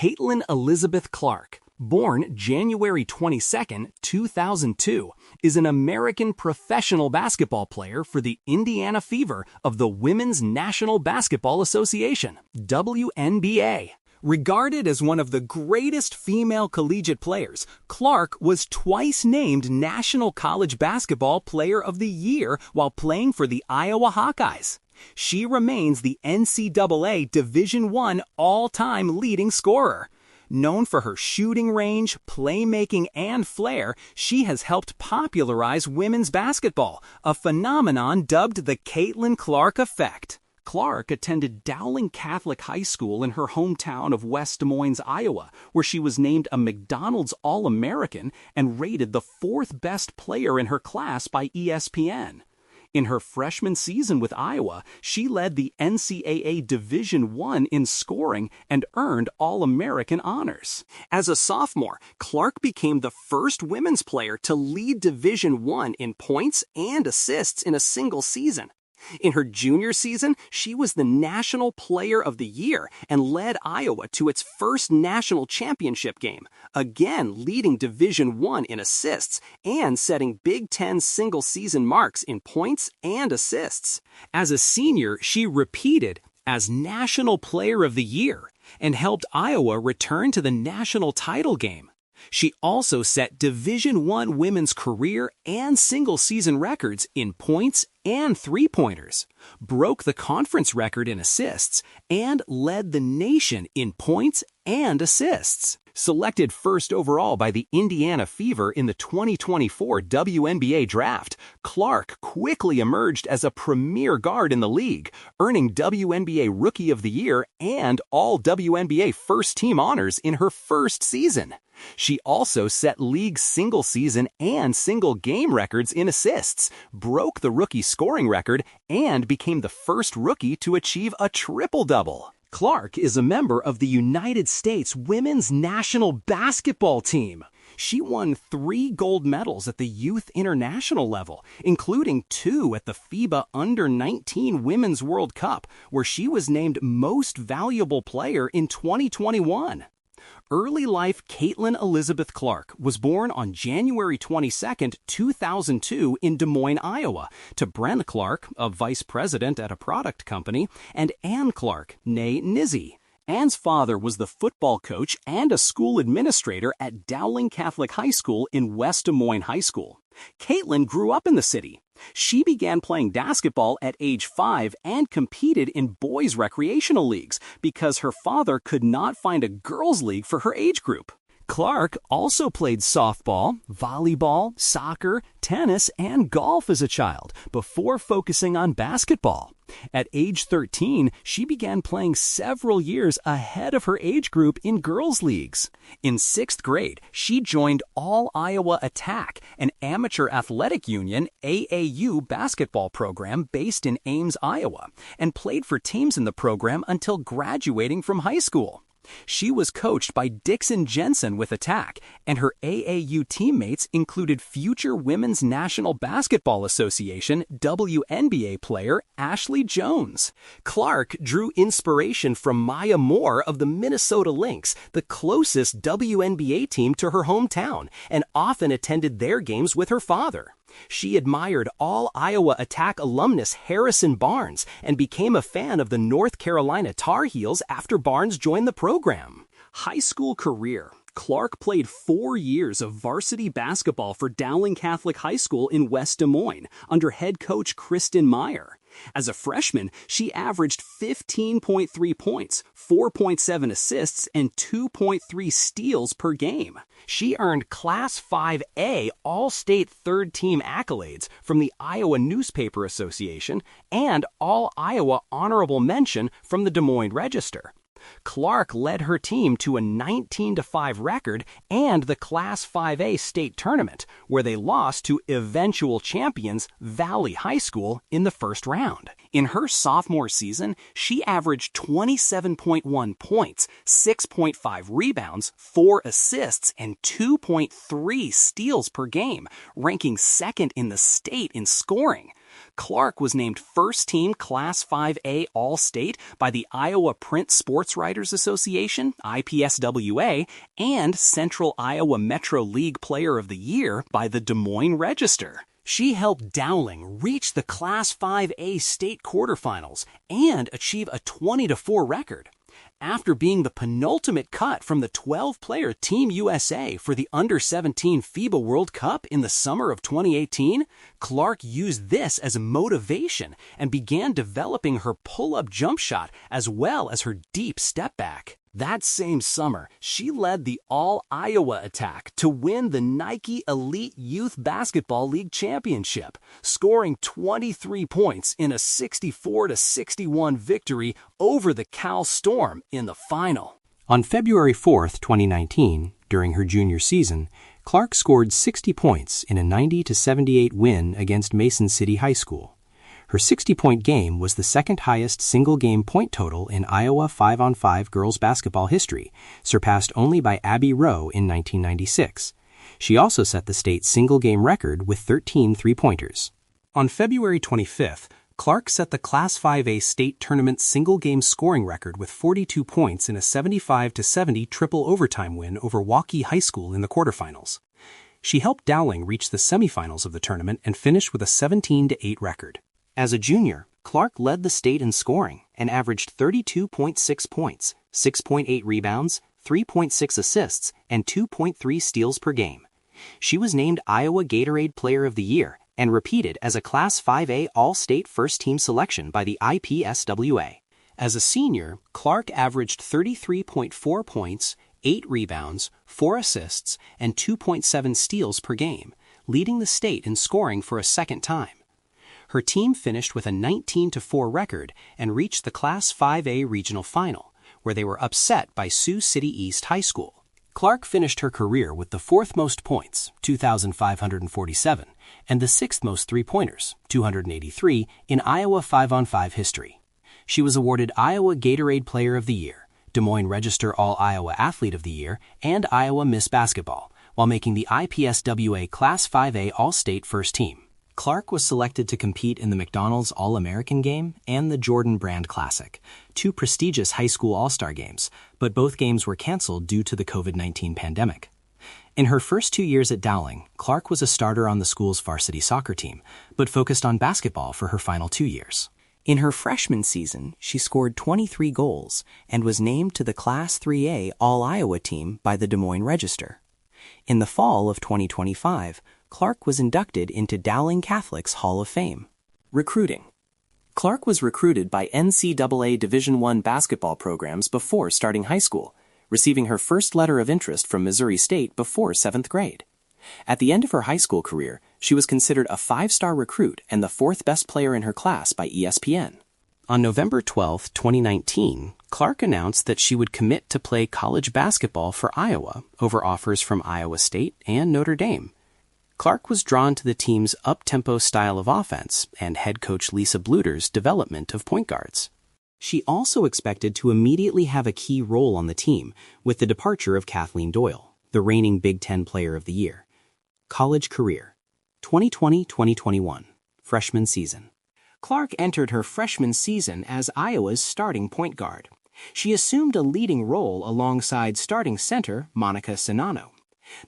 Caitlin Elizabeth Clark, born January 22, 2002, is an American professional basketball player for the Indiana Fever of the Women's National Basketball Association, WNBA. Regarded as one of the greatest female collegiate players, Clark was twice named National College Basketball Player of the Year while playing for the Iowa Hawkeyes. She remains the NCAA Division I all-time leading scorer. Known for her shooting range, playmaking, and flair, she has helped popularize women's basketball, a phenomenon dubbed the Caitlin Clark effect. Clark attended Dowling Catholic High School in her hometown of West Des Moines, Iowa, where she was named a McDonald's All-American and rated the fourth best player in her class by ESPN. In her freshman season with Iowa, she led the NCAA Division I in scoring and earned All-American honors. As a sophomore, Clark became the first women's player to lead Division I in points and assists in a single season. In her junior season, she was the National Player of the Year and led Iowa to its first national championship game, again leading Division I in assists and setting Big Ten single-season marks in points and assists. As a senior, she repeated as National Player of the Year and helped Iowa return to the national title game. She also set Division I women's career and single-season records in points and three-pointers, broke the conference record in assists, and led the nation in points and assists. Selected first overall by the Indiana Fever in the 2024 WNBA draft, Clark quickly emerged as a premier guard in the league, earning WNBA Rookie of the Year and All-WNBA first-team honors in her first season. She also set league single-season and single-game records in assists, broke the rookie scoring record, and became the first rookie to achieve a triple-double. Clark is a member of the United States Women's National Basketball Team. She won 3 gold medals at the youth international level, including 2 at the FIBA Under-19 Women's World Cup, where she was named Most Valuable Player in 2021. Early life Caitlin Elizabeth Clark was born on January 22, 2002 in Des Moines, Iowa, to Bren Clark, a vice president at a product company, and Ann Clark, née Nizzy. Ann's father was the football coach and a school administrator at Dowling Catholic High School in West Des Moines High School. Caitlin grew up in the city. She began playing basketball at age 5 and competed in boys' recreational leagues because her father could not find a girls' league for her age group. Clark also played softball, volleyball, soccer, tennis, and golf as a child before focusing on basketball. At age 13, she began playing several years ahead of her age group in girls' leagues. In 6th grade, she joined All-Iowa Attack, an amateur athletic union AAU basketball program based in Ames, Iowa, and played for teams in the program until graduating from high school. She was coached by Dixon Jensen with Attack, and her AAU teammates included future Women's National Basketball Association WNBA player Ashley Jones. Clark drew inspiration from Maya Moore of the Minnesota Lynx, the closest WNBA team to her hometown, and often attended their games with her father. She admired All-Iowa Attack alumnus Harrison Barnes and became a fan of the North Carolina Tar Heels after Barnes joined the program. High school career. Clark played 4 years of varsity basketball for Dowling Catholic High School in West Des Moines under head coach Kristen Meyer. As a freshman, she averaged 15.3 points, 4.7 assists, and 2.3 steals per game. She earned Class 5A All-State Third-Team accolades from the Iowa Newspaper Association and All-Iowa Honorable Mention from the Des Moines Register. Clark led her team to a 19-5 record and the Class 5A state tournament, where they lost to eventual champions Valley High School in the first round. In her sophomore season, she averaged 27.1 points, 6.5 rebounds, 4 assists, and 2.3 steals per game, ranking second in the state in scoring. Clark was named first-team Class 5A All-State by the Iowa Print Sports Writers Association, IPSWA, and Central Iowa Metro League Player of the Year by the Des Moines Register. She helped Dowling reach the Class 5A state quarterfinals and achieve a 20-4 record. After being the penultimate cut from the 12-player Team USA for the Under-17 FIBA World Cup in the summer of 2018, Clark used this as a motivation and began developing her pull-up jump shot as well as her deep step back. That same summer, she led the All-Iowa attack to win the Nike Elite Youth Basketball League Championship, scoring 23 points in a 64-61 victory over the Cal Storm in the final. On February 4, 2019, during her junior season, Clark scored 60 points in a 90-78 win against Mason City High School. Her 60-point game was the second highest single-game point total in Iowa 5-on-5 girls basketball history, surpassed only by Abby Rowe in 1996. She also set the state single-game record with 13 three-pointers. On February 25th, Clark set the Class 5A state tournament single-game scoring record with 42 points in a 75-70 triple overtime win over Waukee High School in the quarterfinals. She helped Dowling reach the semifinals of the tournament and finished with a 17-8 record. As a junior, Clark led the state in scoring and averaged 32.6 points, 6.8 rebounds, 3.6 assists, and 2.3 steals per game. She was named Iowa Gatorade Player of the Year and repeated as a Class 5A All-State First-Team selection by the IPSWA. As a senior, Clark averaged 33.4 points, 8 rebounds, 4 assists, and 2.7 steals per game, leading the state in scoring for a second time. Her team finished with a 19-4 record and reached the Class 5A Regional Final, where they were upset by Sioux City East High School. Clark finished her career with the fourth most points, 2,547, and the sixth most three-pointers, 283, in Iowa 5-on-5 history. She was awarded Iowa Gatorade Player of the Year, Des Moines Register All-Iowa Athlete of the Year, and Iowa Miss Basketball, while making the IPSWA Class 5A All-State First Team. Clark was selected to compete in the McDonald's All-American Game and the Jordan Brand Classic, two prestigious high school all-star games, but both games were canceled due to the COVID-19 pandemic. In her first 2 years at Dowling, Clark was a starter on the school's varsity soccer team, but focused on basketball for her final 2 years. In her freshman season, she scored 23 goals and was named to the Class 3A All-Iowa team by the Des Moines Register. In the fall of 2025, Clark was inducted into Dowling Catholic's Hall of Fame. Recruiting. Clark was recruited by NCAA Division I basketball programs before starting high school, receiving her first letter of interest from Missouri State before 7th grade. At the end of her high school career, she was considered a 5-star recruit and the 4th best player in her class by ESPN. On November 12, 2019, Clark announced that she would commit to play college basketball for Iowa over offers from Iowa State and Notre Dame. Clark was drawn to the team's up-tempo style of offense and head coach Lisa Bluter's development of point guards. She also expected to immediately have a key role on the team with the departure of Kathleen Doyle, the reigning Big Ten Player of the Year. College career. 2020-2021. Freshman season. Clark entered her freshman season as Iowa's starting point guard. She assumed a leading role alongside starting center Monica Sinano.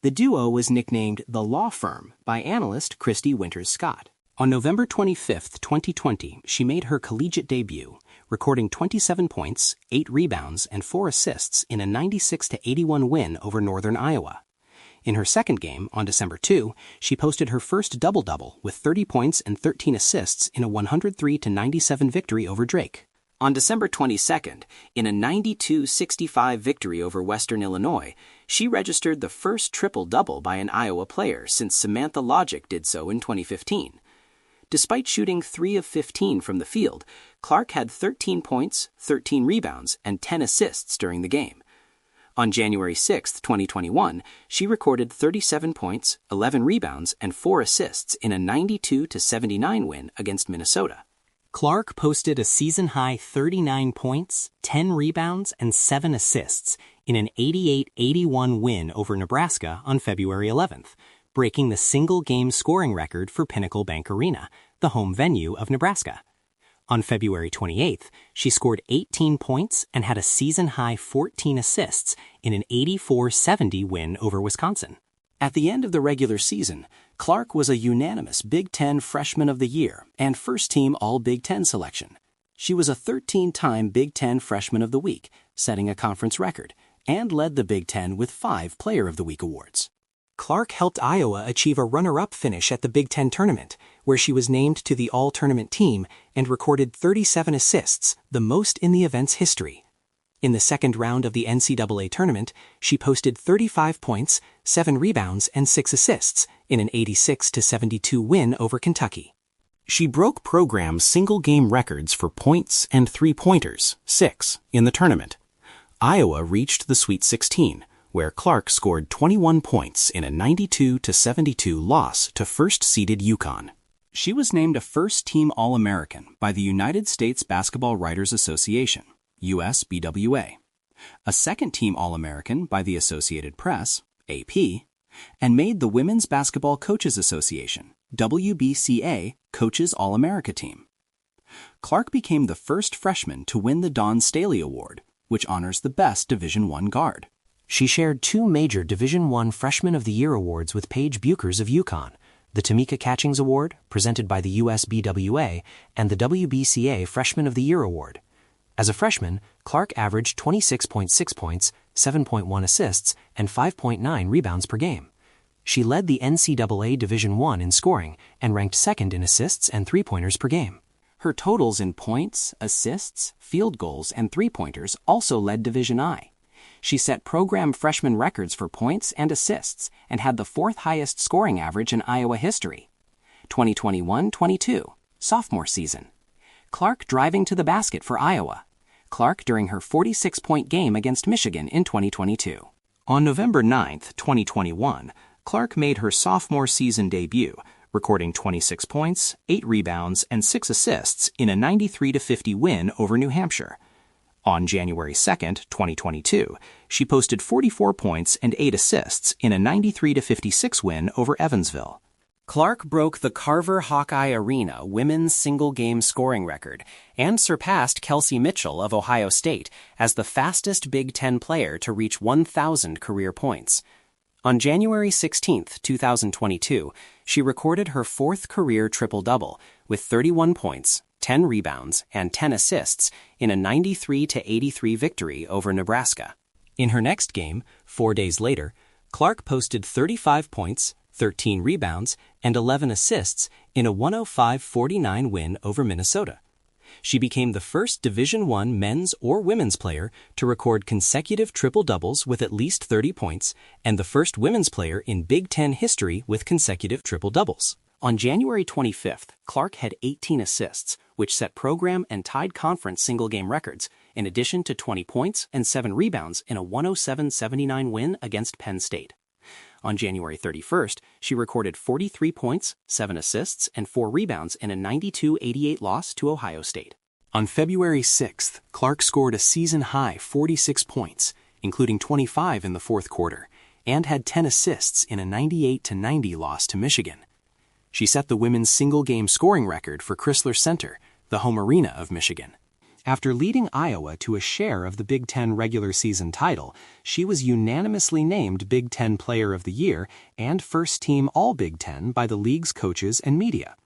The duo was nicknamed the Law Firm by analyst Christy Winters-Scott. On November 25, 2020, she made her collegiate debut, recording 27 points, 8 rebounds, and 4 assists in a 96-81 win over Northern Iowa. In her second game, on December 2, she posted her first double-double with 30 points and 13 assists in a 103-97 victory over Drake. On December 22nd, in a 92-65 victory over Western Illinois, she registered the first triple-double by an Iowa player since Samantha Logic did so in 2015. Despite shooting 3 of 15 from the field, Clark had 13 points, 13 rebounds, and 10 assists during the game. On January 6, 2021, she recorded 37 points, 11 rebounds, and 4 assists in a 92-79 win against Minnesota. Clark posted a season-high 39 points, 10 rebounds, and 7 assists in an 88-81 win over Nebraska on February 11th, breaking the single-game scoring record for Pinnacle Bank Arena, the the home venue of Nebraska. On February 28th, she scored 18 points and had a season-high 14 assists in an 84-70 win over Wisconsin. At the end of the regular season, Clark was a unanimous Big Ten Freshman of the Year and first-team All-Big Ten selection. She was a 13-time Big Ten Freshman of the Week, setting a conference record, and led the Big Ten with 5 Player of the Week awards. Clark helped Iowa achieve a runner-up finish at the Big Ten tournament, where she was named to the All-Tournament team and recorded 37 assists, the most in the event's history. In the second round of the NCAA tournament, she posted 35 points, 7 rebounds, and 6 assists in an 86-72 win over Kentucky. She broke program single-game records for points and three-pointers, 6, in the tournament. Iowa reached the Sweet 16, where Clark scored 21 points in a 92-72 loss to first-seeded UConn. She was named a first-team All-American by the United States Basketball Writers Association, USBWA, a second-team All-American by the Associated Press, AP, and made the Women's Basketball Coaches Association, WBCA, Coaches All-America team. Clark became the first freshman to win the Dawn Staley Award, which honors the best Division I guard. She shared 2 major Division I Freshman of the Year awards with Paige Buchers of UConn, the Tamika Catchings Award, presented by the USBWA, and the WBCA Freshman of the Year Award. As a freshman, Clark averaged 26.6 points, 7.1 assists, and 5.9 rebounds per game. She led the NCAA Division I in scoring and ranked second in assists and three-pointers per game. Her totals in points, assists, field goals, and three-pointers also led Division I. She set program freshman records for points and assists and had the 4th highest scoring average in Iowa history. 2021-22, sophomore season. Clark driving to the basket for Iowa. Clark during her 46-point game against Michigan in 2022. On November 9, 2021, Clark made her sophomore season debut, recording 26 points, 8 rebounds, and 6 assists in a 93-50 win over New Hampshire. On January 2, 2022, she posted 44 points and 8 assists in a 93-56 win over Evansville. Clark broke the Carver Hawkeye Arena women's single-game scoring record and surpassed Kelsey Mitchell of Ohio State as the fastest Big Ten player to reach 1,000 career points. On January 16, 2022, she recorded her 4th career triple-double with 31 points, 10 rebounds, and 10 assists in a 93-83 victory over Nebraska. In her next game, 4 days later, Clark posted 35 points, 13 rebounds, and 11 assists in a 105-49 win over Minnesota. She became the first Division I men's or women's player to record consecutive triple-doubles with at least 30 points and the first women's player in Big Ten history with consecutive triple-doubles. On January 25th, Clark had 18 assists, which set program and tied conference single-game records, in addition to 20 points and 7 rebounds in a 107-79 win against Penn State. On January 31st, she recorded 43 points, 7 assists, and 4 rebounds in a 92-88 loss to Ohio State. On February 6th, Clark scored a season-high 46 points, including 25 in the fourth quarter, and had 10 assists in a 98-90 loss to Michigan. She set the women's single-game scoring record for Chrysler Center, the home arena of Michigan. After leading Iowa to a share of the Big Ten regular season title, she was unanimously named Big Ten Player of the Year and first-team All-Big Ten by the league's coaches and media.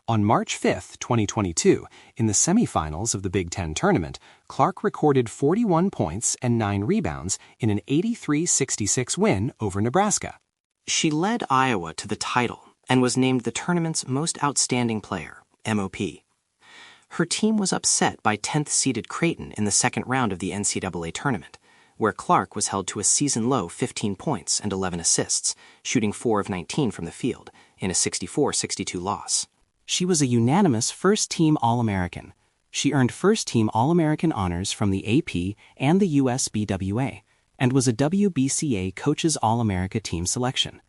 On March 5, 2022, in the semifinals of the Big Ten tournament, Clark recorded 41 points and 9 rebounds in an 83-66 win over Nebraska. She led Iowa to the title and was named the tournament's Most Outstanding Player, MOP. Her team was upset by 10th-seeded Creighton in the second round of the NCAA tournament, where Clark was held to a season-low 15 points and 11 assists, shooting 4 of 19 from the field, in a 64-62 loss. She was a unanimous first-team All-American. She earned first-team All-American honors from the AP and the USBWA, and was a WBCA Coaches All-America team selection.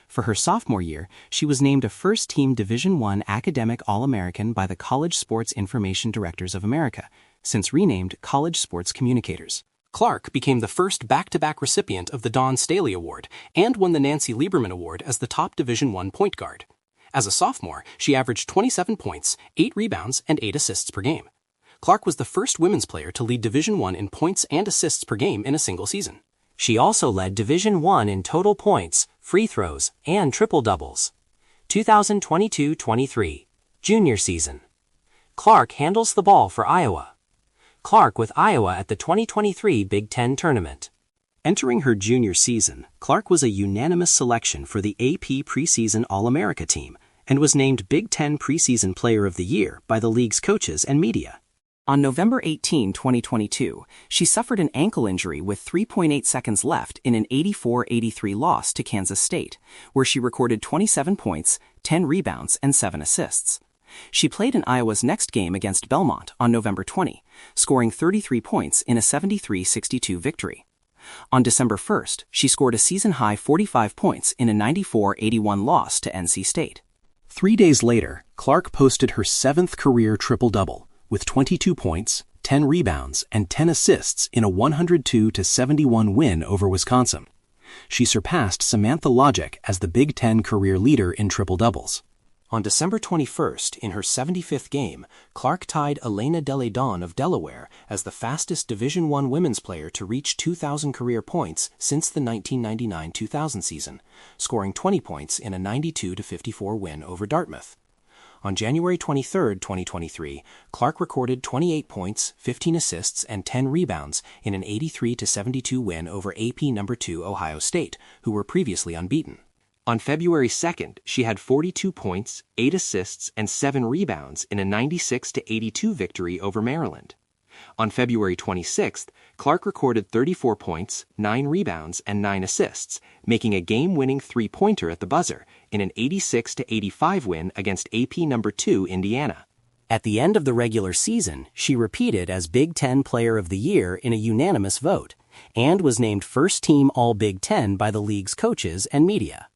For her sophomore year, she was named a first-team Division I Academic All-American by the College Sports Information Directors of America, since renamed College Sports Communicators. Clark became the first back-to-back recipient of the Dawn Staley Award and won the Nancy Lieberman Award as the top Division I point guard. As a sophomore, she averaged 27 points, 8 rebounds, and 8 assists per game. Clark was the first women's player to lead Division I in points and assists per game in a single season. She also led Division I in total points, free throws, and triple-doubles. 2022-23, junior season. Clark handles the ball for Iowa. Clark with Iowa at the 2023 Big Ten Tournament. Entering her junior season, Clark was a unanimous selection for the AP preseason All-America team and was named Big Ten Preseason Player of the Year by the league's coaches and media. On November 18, 2022, she suffered an ankle injury with 3.8 seconds left in an 84-83 loss to Kansas State, where she recorded 27 points, 10 rebounds, and 7 assists. She played in Iowa's next game against Belmont on November 20, scoring 33 points in a 73-62 victory. On December 1st, she scored a season-high 45 points in a 94-81 loss to NC State. 3 days later, Clark posted her 7th career triple-double, with 22 points, 10 rebounds, and 10 assists in a 102-71 win over Wisconsin. She surpassed Samantha Logic as the Big Ten career leader in triple-doubles. On December 21st, in her 75th game, Clark tied Elena Deledon of Delaware as the fastest Division I women's player to reach 2,000 career points since the 1999-2000 season, scoring 20 points in a 92-54 win over Dartmouth. On January 23, 2023, Clark recorded 28 points, 15 assists, and 10 rebounds in an 83-72 win over AP No. 2 Ohio State, who were previously unbeaten. On February 2nd, she had 42 points, 8 assists, and 7 rebounds in a 96-82 victory over Maryland. On February 26th, Clark recorded 34 points, 9 rebounds, and 9 assists, making a game-winning three-pointer at the buzzer in an 86-85 win against AP No. 2 Indiana. At the end of the regular season, she repeated as Big Ten Player of the Year in a unanimous vote, and was named First-Team All-Big Ten by the league's coaches and media.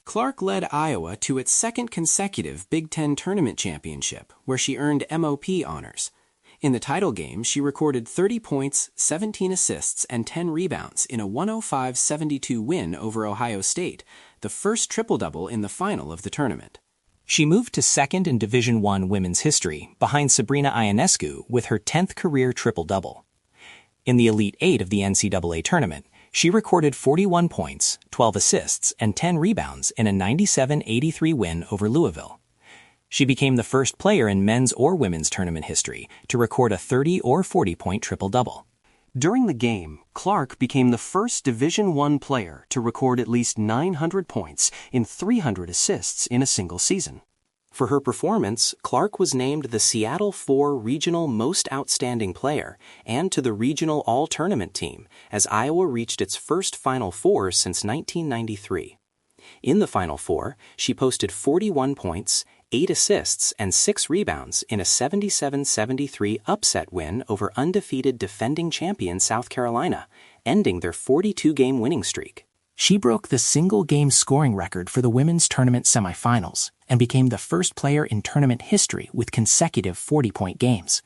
Clark led Iowa to its second consecutive Big Ten Tournament championship, where she earned MOP honors. In the title game, she recorded 30 points, 17 assists, and 10 rebounds in a 105-72 win over Ohio State, the first triple-double in the final of the tournament. She moved to second in Division I women's history, behind Sabrina Ionescu with her 10th career triple-double. In the Elite Eight of the NCAA tournament, she recorded 41 points, 12 assists, and 10 rebounds in a 97-83 win over Louisville. She became the first player in men's or women's tournament history to record a 30 or 40-point triple-double. During the game, Clark became the first Division I player to record at least 900 points and 300 assists in a single season. For her performance, Clark was named the Seattle 4 Regional Most Outstanding Player and to the Regional All-Tournament team as Iowa reached its first Final Four since 1993. In the Final Four, she posted 41 points, 8 assists, and 6 rebounds in a 77-73 upset win over undefeated defending champion South Carolina, ending their 42-game winning streak. She broke the single-game scoring record for the women's tournament semifinals and became the first player in tournament history with consecutive 40-point games.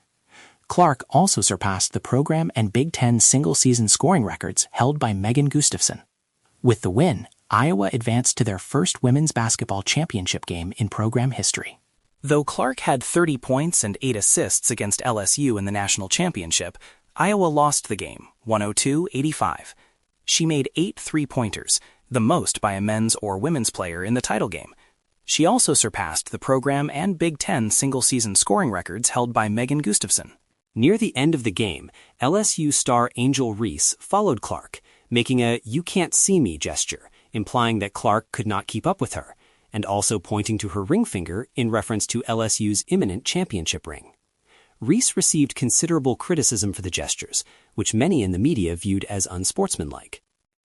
Clark also surpassed the program and Big Ten single-season scoring records held by Megan Gustafson. With the win, Iowa advanced to their first women's basketball championship game in program history. Though Clark had 30 points and 8 assists against LSU in the national championship, Iowa lost the game, 102-85. She made 8 three-pointers, the most by a men's or women's player in the title game. She also surpassed the program and Big Ten single-season scoring records held by Megan Gustafson. Near the end of the game, LSU star Angel Reese followed Clark, making a "you can't see me" gesture, implying that Clark could not keep up with her, and also pointing to her ring finger in reference to LSU's imminent championship ring. Reese received considerable criticism for the gestures, which many in the media viewed as unsportsmanlike.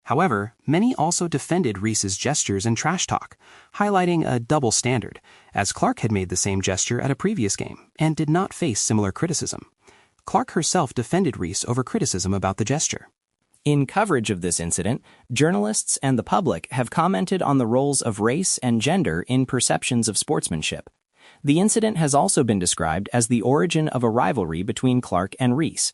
However, many also defended Reese's gestures and trash talk, highlighting a double standard, as Clark had made the same gesture at a previous game and did not face similar criticism. Clark herself defended Reese over criticism about the gesture. In coverage of this incident, journalists and the public have commented on the roles of race and gender in perceptions of sportsmanship. The incident has also been described as the origin of a rivalry between Clark and Reese.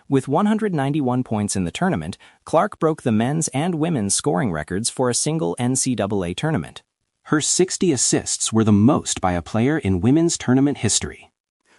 With 191 points in the tournament, Clark broke the men's and women's scoring records for a single NCAA tournament. Her 60 assists were the most by a player in women's tournament history.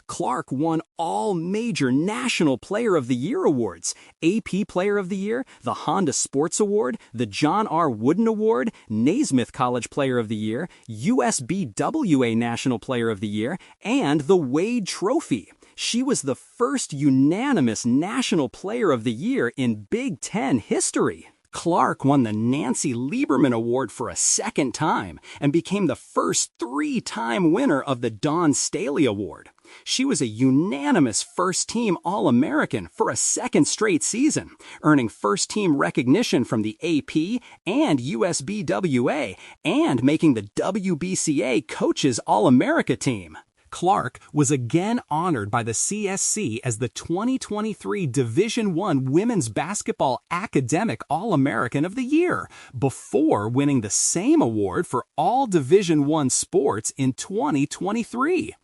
Clark won all major National Player of the Year awards: AP Player of the Year, the Honda Sports Award, the John R. Wooden Award, Naismith College Player of the Year, USBWA National Player of the Year, and the Wade Trophy. She was the first unanimous National Player of the Year in Big Ten history. Clark won the Nancy Lieberman Award for a second time and became the first three-time winner of the Dawn Staley Award. She was a unanimous first-team All-American for a second straight season, earning first-team recognition from the AP and USBWA and making the WBCA Coaches All-America team. Clark was again honored by the CSC as the 2023 Division I Women's Basketball Academic All-American of the Year, before winning the same award for all Division I sports in 2023.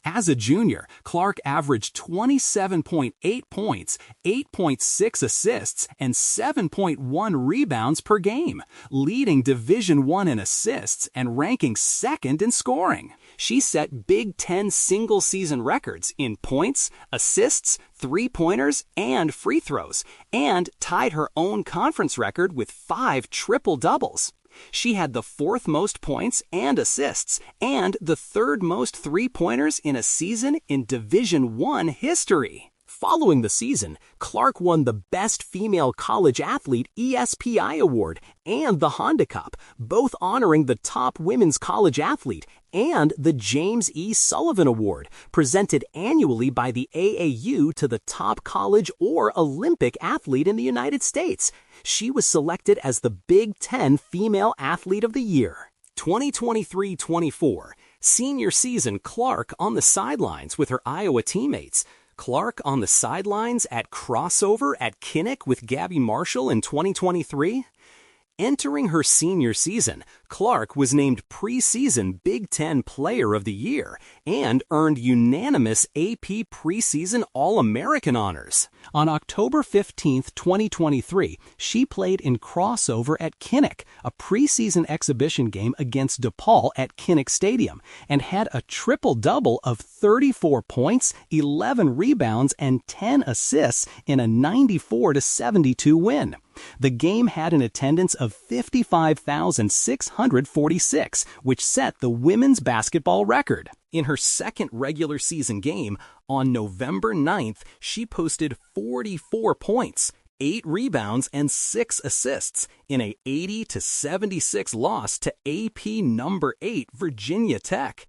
As a junior, Clark averaged 27.8 points, 8.6 assists, and 7.1 rebounds per game, leading Division I in assists and ranking second in scoring. She set Big Ten single-season records in points, assists, three-pointers, and free throws, and tied her own conference record with 5 triple-doubles. She had the 4th most points and assists and the 3rd most three-pointers in a season in Division I history. Following the season, Clark won the Best Female College Athlete ESPI Award and the Honda Cup, both honoring the top women's college athlete, and the James E. Sullivan Award, presented annually by the AAU to the top college or Olympic athlete in the United States. She was selected as the Big Ten Female Athlete of the Year. 2023-24, senior season Clark on the sidelines with her Iowa teammates. Clark on the sidelines at crossover at Kinnick with Gabby Marshall in 2023. Entering her senior season, Clark was named preseason Big Ten Player of the Year and earned unanimous AP preseason All-American honors. On October 15, 2023, she played in crossover at Kinnick, a preseason exhibition game against DePaul at Kinnick Stadium, and had a triple-double of 34 points, 11 rebounds, and 10 assists in a 94-72 win. The game had an attendance of 55,646, which set the women's basketball record. In her second regular season game, on November 9th, she posted 44 points, 8 rebounds, and 6 assists in a 80-76 loss to AP number 8 Virginia Tech.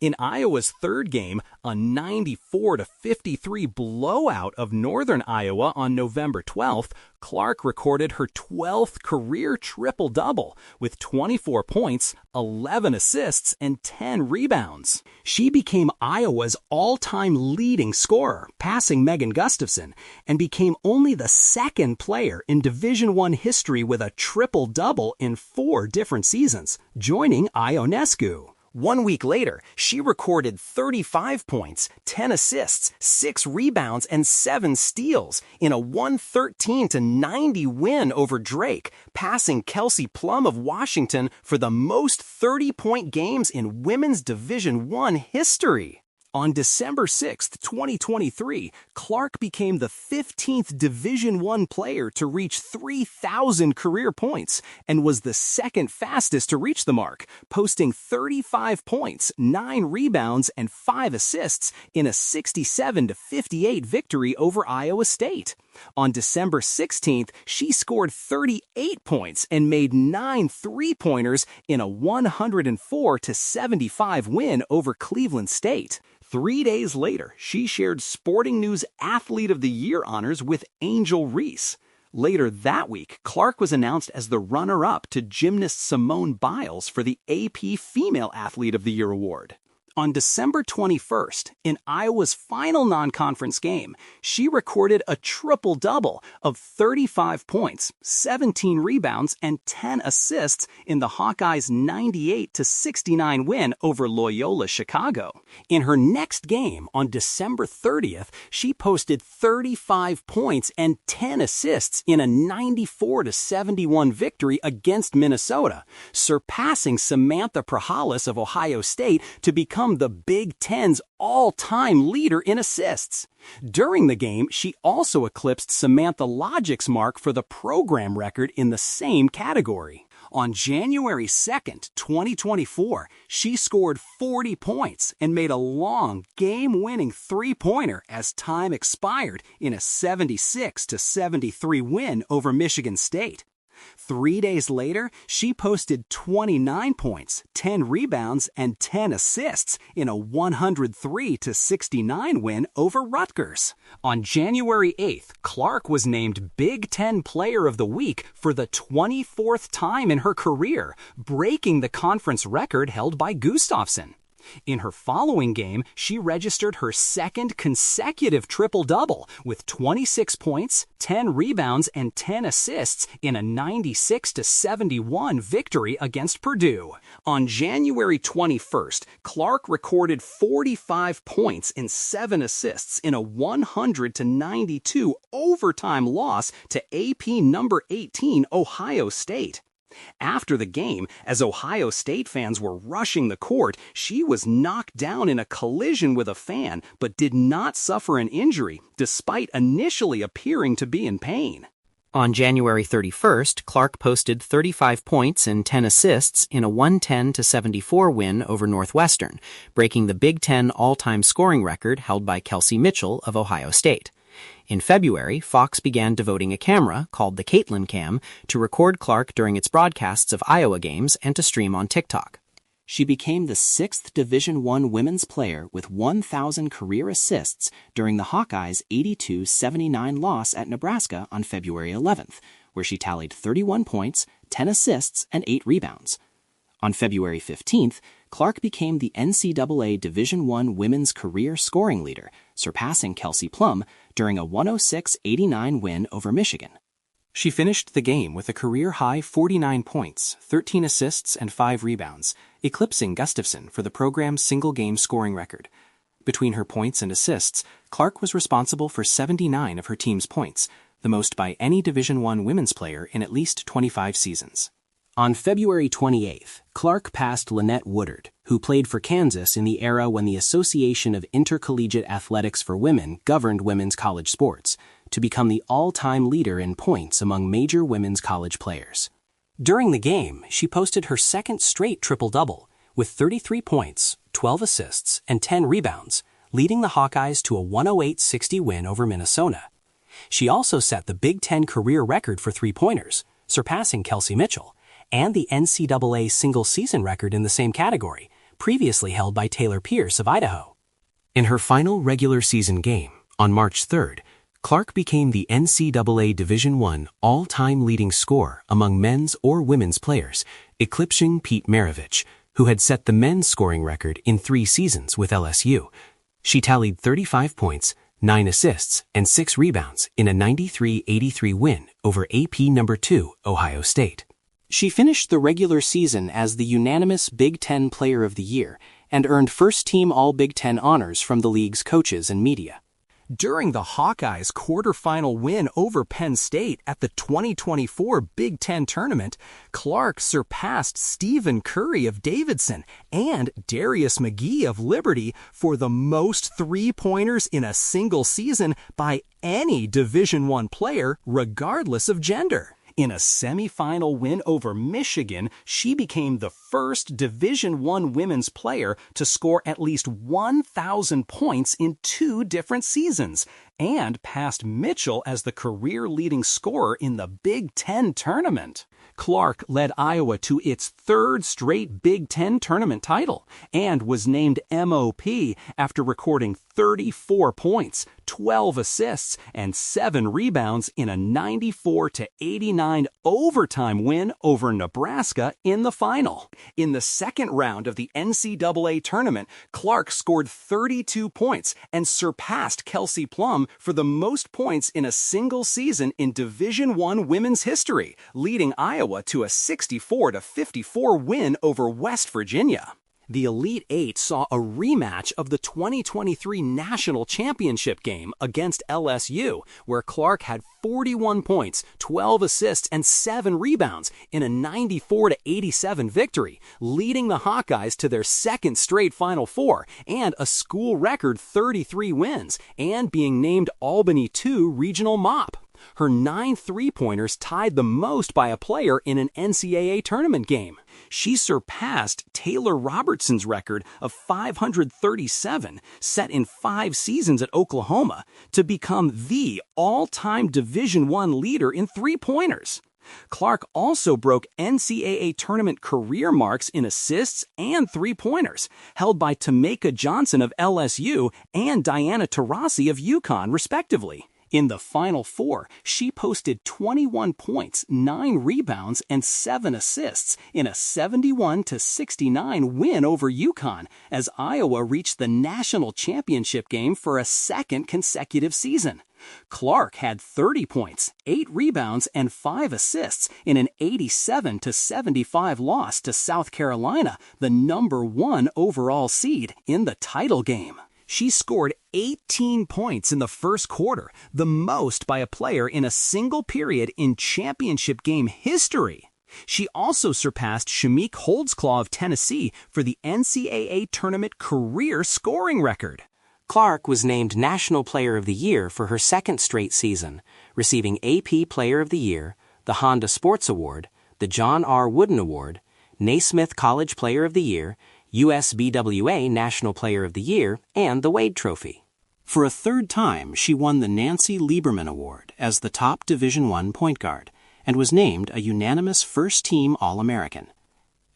In Iowa's third game, a 94-53 blowout of Northern Iowa on November 12th, Clark recorded her 12th career triple-double with 24 points, 11 assists, and 10 rebounds. She became Iowa's all-time leading scorer, passing Megan Gustafson, and became only the second player in Division I history with a triple-double in 4 different seasons, joining Ionescu. 1 week later, she recorded 35 points, 10 assists, 6 rebounds, and 7 steals in a 113-90 win over Drake, passing Kelsey Plum of Washington for the most 30-point games in women's Division I history. On December 6, 2023, Clark became the 15th Division I player to reach 3,000 career points and was the second fastest to reach the mark, posting 35 points, 9 rebounds, and 5 assists in a 67-58 victory over Iowa State. On December 16th, she scored 38 points and made 9 three-pointers in a 104-75 win over Cleveland State. 3 days later, she shared Sporting News Athlete of the Year honors with Angel Reese. Later that week, Clark was announced as the runner-up to gymnast Simone Biles for the AP Female Athlete of the Year award. On December 21st, in Iowa's final non-conference game, she recorded a triple-double of 35 points, 17 rebounds, and 10 assists in the Hawkeyes' 98-69 win over Loyola Chicago. In her next game, on December 30th, she posted 35 points and 10 assists in a 94-71 victory against Minnesota, surpassing Samantha Prahalis of Ohio State to become the Big Ten's all-time leader in assists. During the game, she also eclipsed Samantha Logic's mark for the program record in the same category. On January 2nd, 2024, she scored 40 points and made a long, game-winning three-pointer as time expired in a 76-73 win over Michigan State. 3 days later, she posted 29 points, 10 rebounds, and 10 assists in a 103-69 win over Rutgers. On January 8th, Clark was named Big Ten Player of the Week for the 24th time in her career, breaking the conference record held by Gustafson. In her following game, she registered her second consecutive triple-double with 26 points, 10 rebounds, and 10 assists in a 96-71 victory against Purdue. On January 21st, Clark recorded 45 points and 7 assists in a 100-92 overtime loss to AP number 18 Ohio State. After the game, as Ohio State fans were rushing the court, she was knocked down in a collision with a fan but did not suffer an injury, despite initially appearing to be in pain. On January 31st, Clark posted 35 points and 10 assists in a 110-74 win over Northwestern, breaking the Big Ten all-time scoring record held by Kelsey Mitchell of Ohio State. In February, Fox began devoting a camera, called the Caitlin Cam, to record Clark during its broadcasts of Iowa games and to stream on TikTok. She became the 6th Division I women's player with 1,000 career assists during the Hawkeyes' 82-79 loss at Nebraska on February 11th, where she tallied 31 points, 10 assists, and 8 rebounds. On February 15th, Clark became the NCAA Division I women's career scoring leader, surpassing Kelsey Plum during a 106-89 win over Michigan. She finished the game with a career-high 49 points, 13 assists, and 5 rebounds, eclipsing Gustafson for the program's single-game scoring record. Between her points and assists, Clark was responsible for 79 of her team's points, the most by any Division I women's player in at least 25 seasons. On February 28th, Clark passed Lynette Woodard, who played for Kansas in the era when the Association of Intercollegiate Athletics for Women governed women's college sports, to become the all-time leader in points among major women's college players. During the game, she posted her second straight triple-double, with 33 points, 12 assists, and 10 rebounds, leading the Hawkeyes to a 108-60 win over Minnesota. She also set the Big Ten career record for three-pointers, surpassing Kelsey Mitchell, and the NCAA single-season record in the same category, previously held by Taylor Pierce of Idaho. In her final regular season game, on March 3rd, Clark became the NCAA Division I all-time leading scorer among men's or women's players, eclipsing Pete Maravich, who had set the men's scoring record in 3 seasons with LSU. She tallied 35 points, 9 assists, and 6 rebounds in a 93-83 win over AP number 2 Ohio State. She finished the regular season as the unanimous Big Ten Player of the Year and earned first-team All-Big Ten honors from the league's coaches and media. During the Hawkeyes' quarterfinal win over Penn State at the 2024 Big Ten Tournament, Clark surpassed Stephen Curry of Davidson and Darius McGee of Liberty for the most three-pointers in a single season by any Division I player, regardless of gender. In a semifinal win over Michigan, she became the first Division I women's player to score at least 1,000 points in 2 different seasons, and passed Mitchell as the career-leading scorer in the Big Ten tournament. Clark led Iowa to its 3rd straight Big Ten tournament title and was named MOP after recording 34 points, 12 assists, and 7 rebounds in a 94-89 overtime win over Nebraska in the final. In the second round of the NCAA tournament, Clark scored 32 points and surpassed Kelsey Plum for the most points in a single season in Division I women's history, leading Iowa to a 64-54 win over West Virginia. The Elite Eight saw a rematch of the 2023 National Championship game against LSU, where Clark had 41 points, 12 assists, and 7 rebounds in a 94-87 victory, leading the Hawkeyes to their second straight Final Four and a school record 33 wins, and being named Albany II Regional Mop. Her 9 three-pointers tied the most by a player in an NCAA tournament game. She surpassed Taylor Robertson's record of 537, set in 5 seasons at Oklahoma, to become the all-time Division I leader in three-pointers. Clark also broke NCAA tournament career marks in assists and three-pointers, held by Tameka Johnson of LSU and Diana Taurasi of UConn, respectively. In the Final Four, she posted 21 points, 9 rebounds, and 7 assists in a 71-69 win over UConn as Iowa reached the national championship game for a second consecutive season. Clark had 30 points, 8 rebounds, and 5 assists in an 87-75 loss to South Carolina, the number 1 overall seed, in the title game. She scored 18 points in the first quarter, the most by a player in a single period in championship game history. She also surpassed Shamik Holdsclaw of Tennessee for the NCAA tournament career scoring record. Clark was named National Player of the Year for her second straight season, receiving AP Player of the Year, the Honda Sports Award, the John R. Wooden Award, Naismith College Player of the Year, USBWA National Player of the Year, and the Wade Trophy. For a third time, she won the Nancy Lieberman Award as the top Division I point guard and was named a unanimous first-team All-American.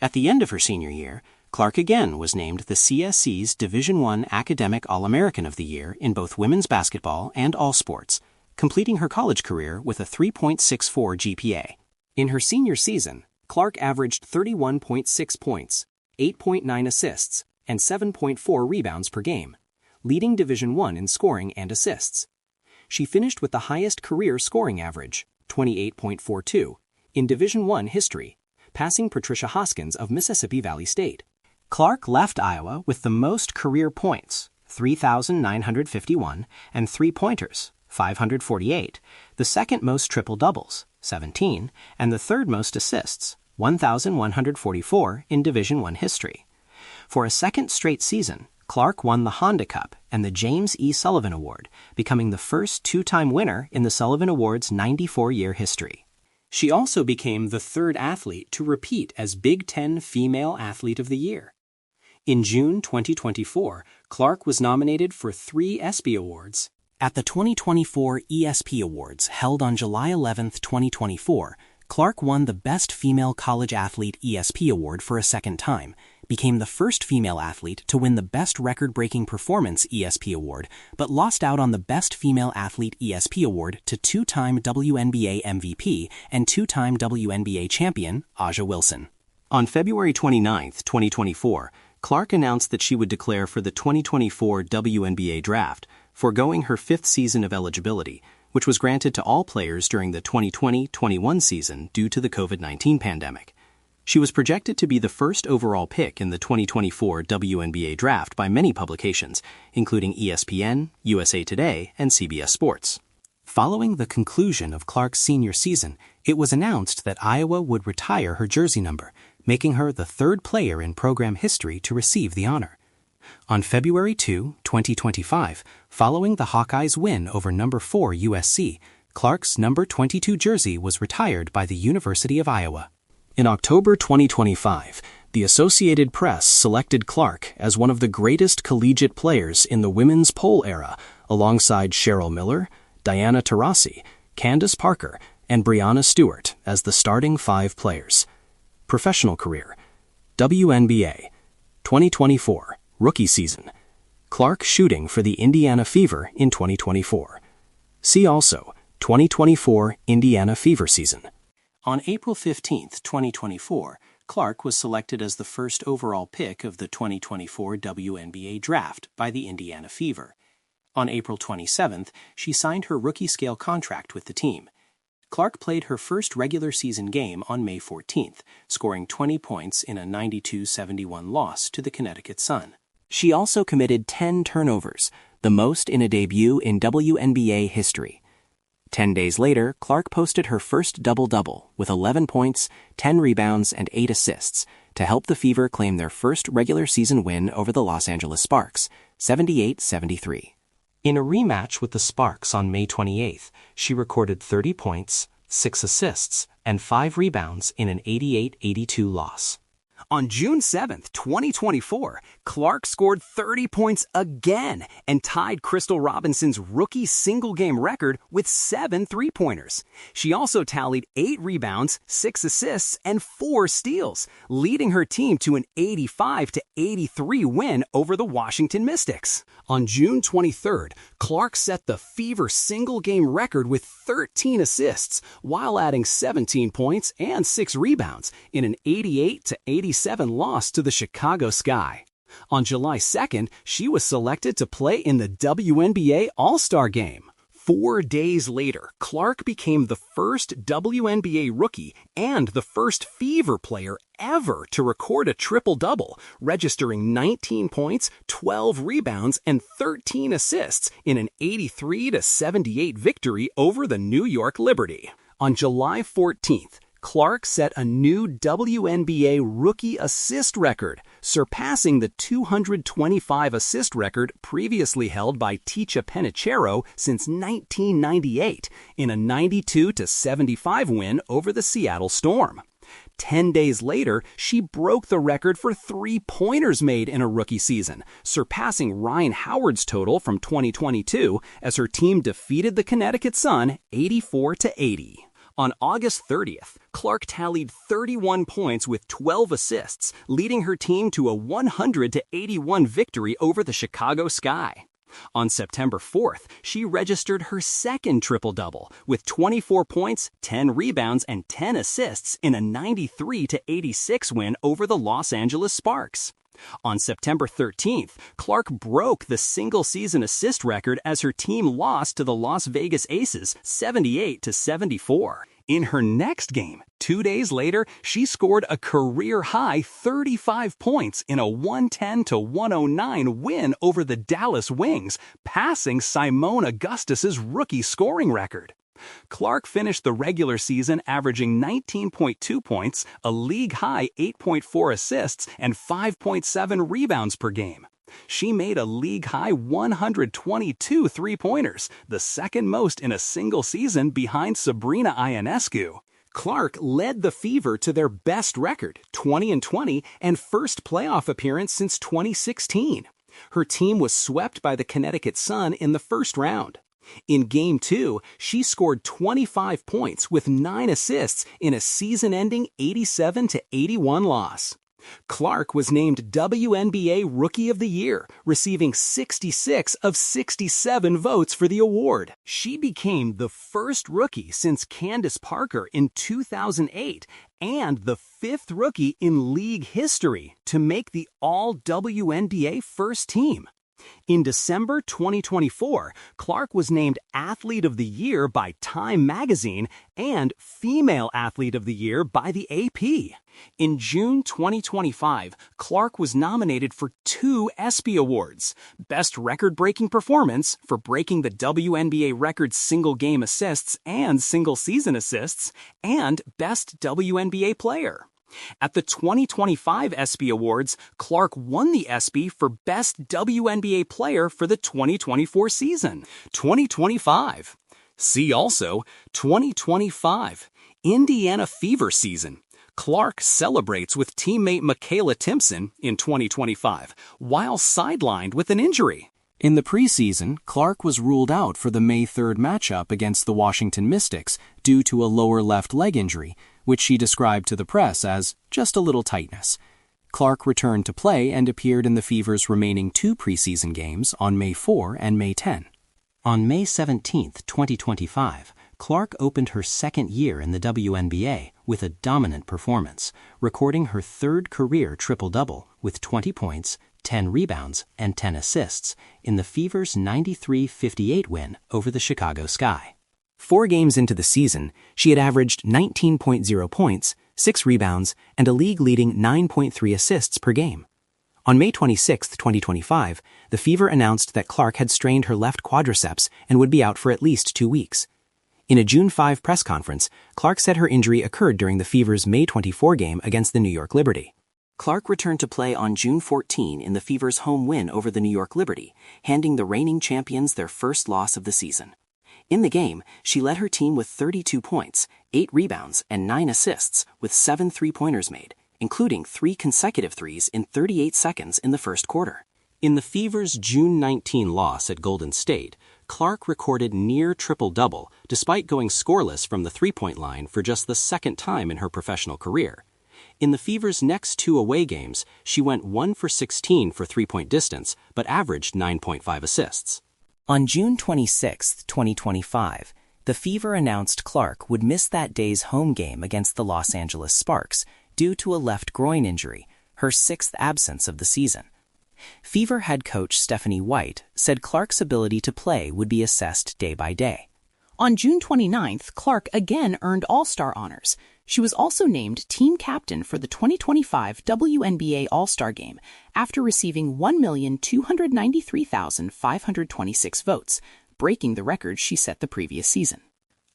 At the end of her senior year, Clark again was named the CSC's Division I Academic All-American of the Year in both women's basketball and all sports, completing her college career with a 3.64 GPA. In her senior season, Clark averaged 31.6 points, 8.9 assists, and 7.4 rebounds per game, leading Division I in scoring and assists. She finished with the highest career scoring average, 28.42, in Division I history, passing Patricia Hoskins of Mississippi Valley State. Clark left Iowa with the most career points, 3,951, and three-pointers, 548, the second most triple-doubles, 17, and the third most assists, 1,144 in Division I history. For a second straight season, Clark won the Honda Cup and the James E. Sullivan Award, becoming the first two-time winner in the Sullivan Award's 94-year history. She also became the third athlete to repeat as Big Ten Female Athlete of the Year. In June 2024, Clark was nominated for 3 ESPY Awards. At the 2024 ESP Awards held on July 11, 2024, Clark won the Best Female College Athlete ESP Award for a second time, became the first female athlete to win the Best Record-Breaking Performance ESP Award, but lost out on the Best Female Athlete ESP Award to 2-time WNBA MVP and 2-time WNBA champion Aja Wilson. On February 29, 2024, Clark announced that she would declare for the 2024 WNBA draft, foregoing her 5th season of eligibility, which was granted to all players during the 2020-21 season due to the COVID-19 pandemic. She was projected to be the first overall pick in the 2024 WNBA draft by many publications, including ESPN, USA Today, and CBS Sports. Following the conclusion of Clark's senior season, it was announced that Iowa would retire her jersey number, making her the 3rd player in program history to receive the honor. On February 2, 2025, following the Hawkeyes' win over number 4 USC, Clark's number 22 jersey was retired by the University of Iowa. In October 2025, the Associated Press selected Clark as one of the greatest collegiate players in the women's pole era, alongside Cheryl Miller, Diana Taurasi, Candace Parker, and Brianna Stewart as the starting 5 players. Professional career: WNBA, 2024, rookie season, Clark shooting for the Indiana Fever in 2024. See also 2024 Indiana Fever season. On April 15, 2024, Clark was selected as the first overall pick of the 2024 WNBA draft by the Indiana Fever. On April 27th, she signed her rookie-scale contract with the team. Clark played her first regular season game on May 14th, scoring 20 points in a 92-71 loss to the Connecticut Sun. She also committed 10 turnovers, the most in a debut in WNBA history. 10 days later, Clark posted her first double-double with 11 points, 10 rebounds, and 8 assists to help the Fever claim their first regular season win over the Los Angeles Sparks, 78-73. In a rematch with the Sparks on May 28th, she recorded 30 points, 6 assists, and 5 rebounds in an 88-82 loss. On June 7th, 2024, Clark scored 30 points again and tied Crystal Robinson's rookie single-game record with 7 three-pointers. She also tallied 8 rebounds, 6 assists, and 4 steals, leading her team to an 85-83 win over the Washington Mystics. On June 23rd, Clark set the Fever single-game record with 13 assists, while adding 17 points and 6 rebounds in an 88-87 loss to the Chicago Sky. On July 2nd, she was selected to play in the WNBA All-Star Game. 4 days later, Clark became the first WNBA rookie and the first Fever player ever to record a triple-double, registering 19 points, 12 rebounds, and 13 assists in an 83-78 victory over the New York Liberty. On July 14th, Clark set a new WNBA rookie assist record, surpassing the 225 assist record previously held by Ticha Penicheiro since 1998 in a 92-75 win over the Seattle Storm. 10 days later, she broke the record for three-pointers made in a rookie season, surpassing Ryan Howard's total from 2022 as her team defeated the Connecticut Sun 84-80. On August 30th, Clark tallied 31 points with 12 assists, leading her team to a 100-81 victory over the Chicago Sky. On September 4th, she registered her second triple-double with 24 points, 10 rebounds, and 10 assists in a 93-86 win over the Los Angeles Sparks. On September 13th, Clark broke the single-season assist record as her team lost to the Las Vegas Aces 78-74. In her next game, 2 days later, she scored a career-high 35 points in a 110-109 win over the Dallas Wings, passing Simone Augustus's rookie scoring record. Clark finished the regular season averaging 19.2 points, a league-high 8.4 assists, and 5.7 rebounds per game. She made a league-high 122 three-pointers, the second most in a single season behind Sabrina Ionescu. Clark led the Fever to their best record, 20-20, and first playoff appearance since 2016. Her team was swept by the Connecticut Sun in the first round. In Game 2, she scored 25 points with 9 assists in a season-ending 87-81 loss. Clark was named WNBA Rookie of the Year, receiving 66 of 67 votes for the award. She became the first rookie since Candace Parker in 2008 and the 5th rookie in league history to make the All-WNBA first team. In December 2024, Clark was named Athlete of the Year by Time Magazine and Female Athlete of the Year by the AP. In June 2025, Clark was nominated for 2 ESPY Awards, Best Record-Breaking Performance for breaking the WNBA record single-game assists and single-season assists, and Best WNBA Player. At the 2025 ESPY Awards, Clark won the ESPY for Best WNBA Player for the 2024 season. 2025. See also 2025 Indiana Fever season. Clark celebrates with teammate Michaela Timpson in 2025 while sidelined with an injury. In the preseason, Clark was ruled out for the May 3rd matchup against the Washington Mystics due to a lower left leg injury, which she described to the press as just a little tightness. Clark returned to play and appeared in the Fever's remaining 2 preseason games on May 4 and May 10. On May 17, 2025, Clark opened her second year in the WNBA with a dominant performance, recording her 3rd career triple-double with 20 points, 10 rebounds, and 10 assists in the Fever's 93-58 win over the Chicago Sky. 4 games into the season, she had averaged 19.0 points, 6 rebounds, and a league-leading 9.3 assists per game. On May 26, 2025, the Fever announced that Clark had strained her left quadriceps and would be out for at least 2 weeks. In a June 5 press conference, Clark said her injury occurred during the Fever's May 24 game against the New York Liberty. Clark returned to play on June 14 in the Fever's home win over the New York Liberty, handing the reigning champions their first loss of the season. In the game, she led her team with 32 points, 8 rebounds, and 9 assists, with 7 three-pointers made, including 3 consecutive threes in 38 seconds in the first quarter. In the Fever's June 19 loss at Golden State, Clark recorded near triple-double despite going scoreless from the three-point line for just the 2nd time in her professional career. In the Fever's next 2 away games, she went 1 for 16 for three-point distance, but averaged 9.5 assists. On June 26, 2025, the Fever announced Clark would miss that day's home game against the Los Angeles Sparks due to a left groin injury, her 6th absence of the season. Fever head coach Stephanie White said Clark's ability to play would be assessed day by day. On June 29th, Clark again earned All-Star honors. She was also named team captain for the 2025 WNBA All-Star Game after receiving 1,293,526 votes, breaking the record she set the previous season.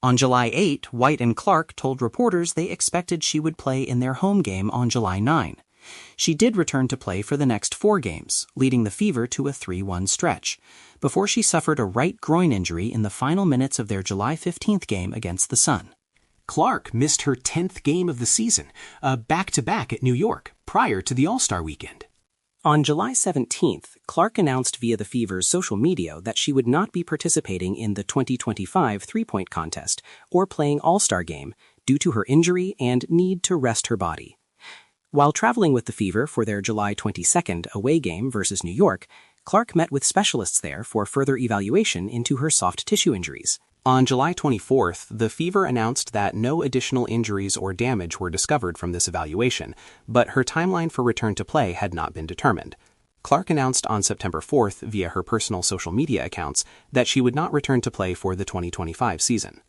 On July 8, White and Clark told reporters they expected she would play in their home game on July 9. She did return to play for the next 4 games, leading the Fever to a 3-1 stretch, before she suffered a right groin injury in the final minutes of their July 15th game against the Sun. Clark missed her 10th game of the season, a back-to-back at New York, prior to the All-Star weekend. On July 17th, Clark announced via the Fever's social media that she would not be participating in the 2025 three-point contest or playing All-Star game due to her injury and need to rest her body. While traveling with the Fever for their July 22nd away game versus New York, Clark met with specialists there for further evaluation into her soft tissue injuries. On July 24th, the Fever announced that no additional injuries or damage were discovered from this evaluation, but her timeline for return to play had not been determined. Clark announced on September 4th via her personal social media accounts that she would not return to play for the 2025 season.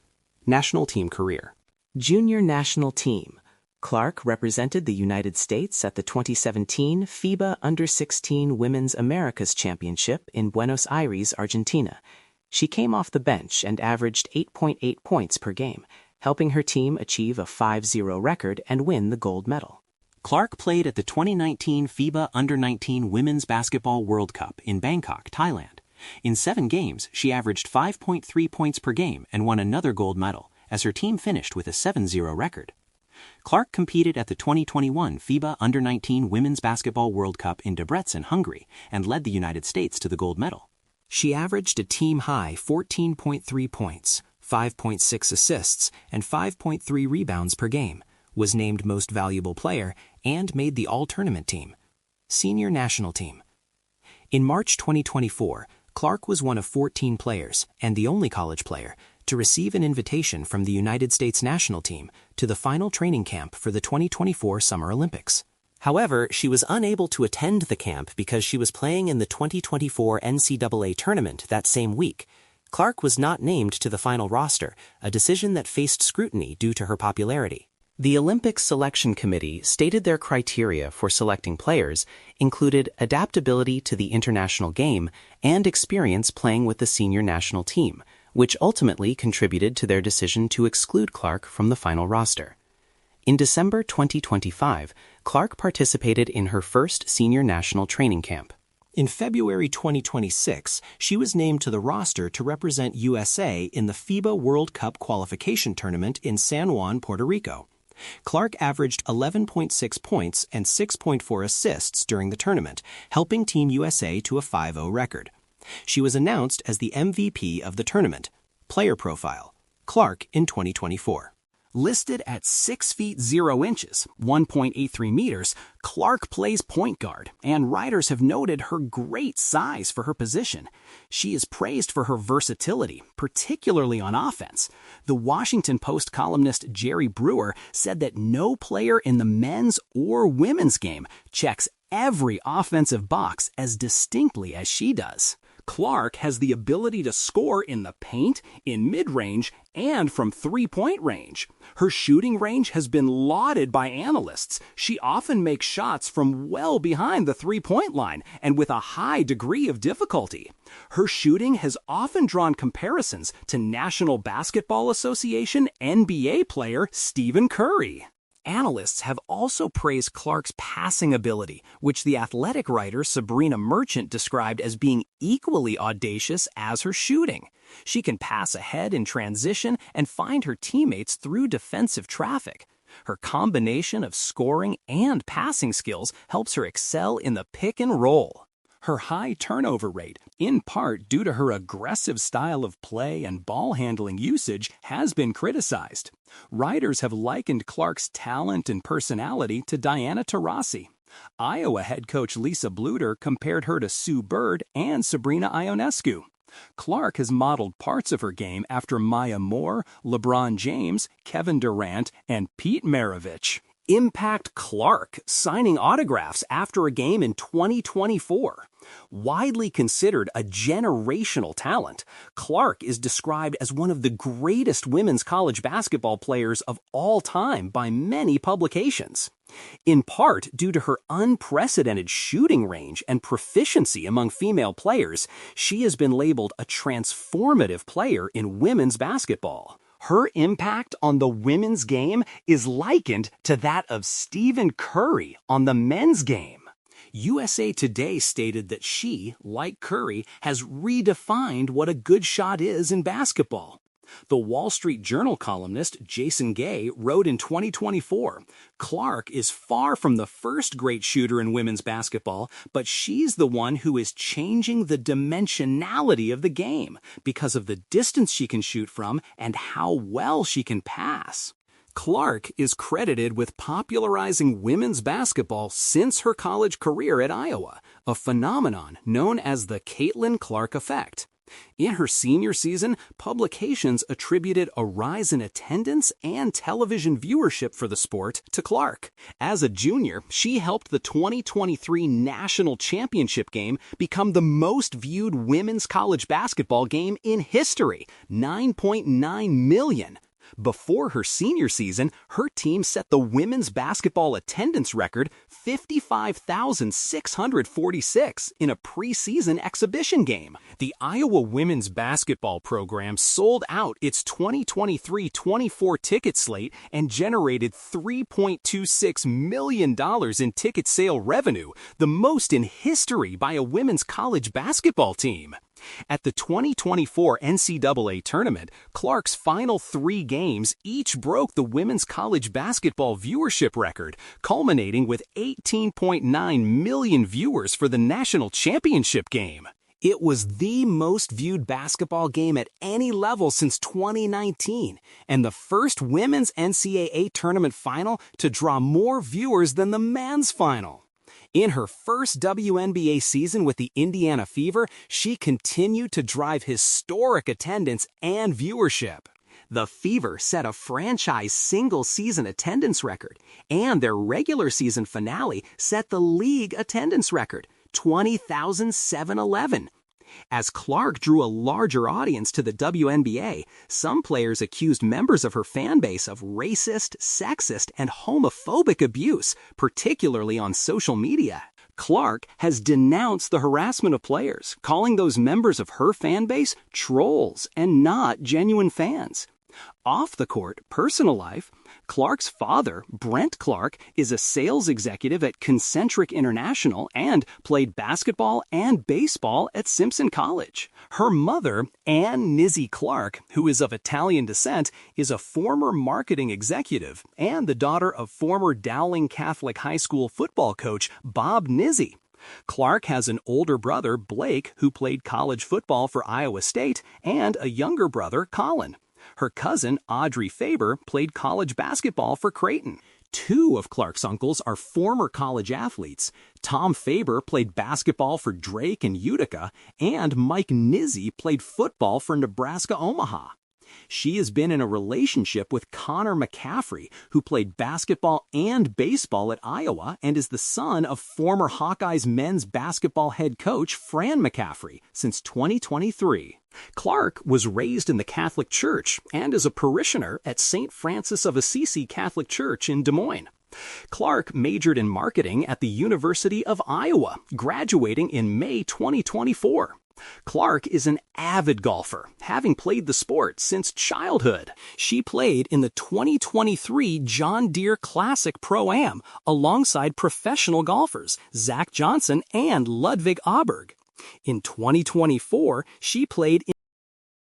National Team Career. Junior National Team. Clark represented the United States at the 2017 FIBA Under-16 Women's Americas Championship in Buenos Aires, Argentina. She came off the bench and averaged 8.8 points per game, helping her team achieve a 5-0 record and win the gold medal. Clark played at the 2019 FIBA Under-19 Women's Basketball World Cup in Bangkok, Thailand. In 7 games, she averaged 5.3 points per game and won another gold medal, as her team finished with a 7-0 record. Clark competed at the 2021 FIBA Under-19 Women's Basketball World Cup in Debrecen, Hungary, and led the United States to the gold medal. She averaged a team-high 14.3 points, 5.6 assists, and 5.3 rebounds per game, was named Most Valuable Player, and made the All-Tournament team. Senior National Team. In March 2024, Clark was one of 14 players, and the only college player, to receive an invitation from the United States national team to the final training camp for the 2024 Summer Olympics. However, she was unable to attend the camp because she was playing in the 2024 NCAA tournament that same week. Clark was not named to the final roster, a decision that faced scrutiny due to her popularity. The Olympics Selection Committee stated their criteria for selecting players included adaptability to the international game and experience playing with the senior national team, which ultimately contributed to their decision to exclude Clark from the final roster. In December 2025, Clark participated in her first senior national training camp. In February 2026, she was named to the roster to represent USA in the FIBA World Cup qualification tournament in San Juan, Puerto Rico. Clark averaged 11.6 points and 6.4 assists during the tournament, helping Team USA to a 5-0 record. She was announced as the MVP of the tournament. Player profile: Clark in 2024. Listed at 6 feet 0 inches, 1.83 meters, Clark plays point guard, and writers have noted her great size for her position. She is praised for her versatility, particularly on offense. The Washington Post columnist Jerry Brewer said that no player in the men's or women's game checks every offensive box as distinctly as she does. Clark has the ability to score in the paint, in mid-range, and from three-point range. Her shooting range has been lauded by analysts. She often makes shots from well behind the three-point line and with a high degree of difficulty. Her shooting has often drawn comparisons to National Basketball Association NBA player Stephen Curry. Analysts have also praised Clark's passing ability, which the athletic writer Sabrina Merchant described as being equally audacious as her shooting. She can pass ahead in transition and find her teammates through defensive traffic. Her combination of scoring and passing skills helps her excel in the pick and roll. Her high turnover rate, in part due to her aggressive style of play and ball handling usage, has been criticized. Writers have likened Clark's talent and personality to Diana Taurasi. Iowa head coach Lisa Bluter compared her to Sue Bird and Sabrina Ionescu. Clark has modeled parts of her game after Maya Moore, LeBron James, Kevin Durant, and Pete Maravich. Impact Clark signing autographs after a game in 2024. Widely considered a generational talent, Clark is described as one of the greatest women's college basketball players of all time by many publications. In part due to her unprecedented shooting range and proficiency among female players, she has been labeled a transformative player in women's basketball. Her impact on the women's game is likened to that of Stephen Curry on the men's game. USA Today stated that she, like Curry, has redefined what a good shot is in basketball. The Wall Street Journal columnist Jason Gay wrote in 2024, Clark is far from the first great shooter in women's basketball, but she's the one who is changing the dimensionality of the game because of the distance she can shoot from and how well she can pass. Clark is credited with popularizing women's basketball since her college career at Iowa, a phenomenon known as the Caitlin Clark effect. In her senior season, publications attributed a rise in attendance and television viewership for the sport to Clark. As a junior, she helped the 2023 National Championship game become the most viewed women's college basketball game in history, 9.9 million. Before her senior season, her team set the women's basketball attendance record, 55,646, in a preseason exhibition game. The Iowa women's basketball program sold out its 2023-24 ticket slate and generated $3.26 million in ticket sale revenue, the most in history by a women's college basketball team. At the 2024 NCAA tournament, Clark's final 3 games each broke the women's college basketball viewership record, culminating with 18.9 million viewers for the national championship game. It was the most viewed basketball game at any level since 2019, and the first women's NCAA tournament final to draw more viewers than the men's final. In her first WNBA season with the Indiana Fever, she continued to drive historic attendance and viewership. The Fever set a franchise single-season attendance record, and their regular season finale set the league attendance record, 20,711. As Clark drew a larger audience to the WNBA, some players accused members of her fan base of racist, sexist, and homophobic abuse, particularly on social media. Clark has denounced the harassment of players, calling those members of her fan base trolls and not genuine fans. Off the court, personal life, Clark's father, Brent Clark, is a sales executive at Concentric International and played basketball and baseball at Simpson College. Her mother, Ann Nizzi Clark, who is of Italian descent, is a former marketing executive and the daughter of former Dowling Catholic High School football coach Bob Nizzi. Clark has an older brother, Blake, who played college football for Iowa State, and a younger brother, Colin. Her cousin, Audrey Faber, played college basketball for Creighton. Two of Clark's uncles are former college athletes. Tom Faber played basketball for Drake and Utica, and Mike Nizzi played football for Nebraska Omaha. She has been in a relationship with Connor McCaffrey, who played basketball and baseball at Iowa and is the son of former Hawkeyes men's basketball head coach Fran McCaffrey since 2023. Clark was raised in the Catholic Church and is a parishioner at St. Francis of Assisi Catholic Church in Des Moines. Clark majored in marketing at the University of Iowa, graduating in May 2024. Clark is an avid golfer, having played the sport since childhood. She played in the 2023 John Deere Classic Pro-Am alongside professional golfers Zach Johnson and Ludwig Aberg. In 2024, she played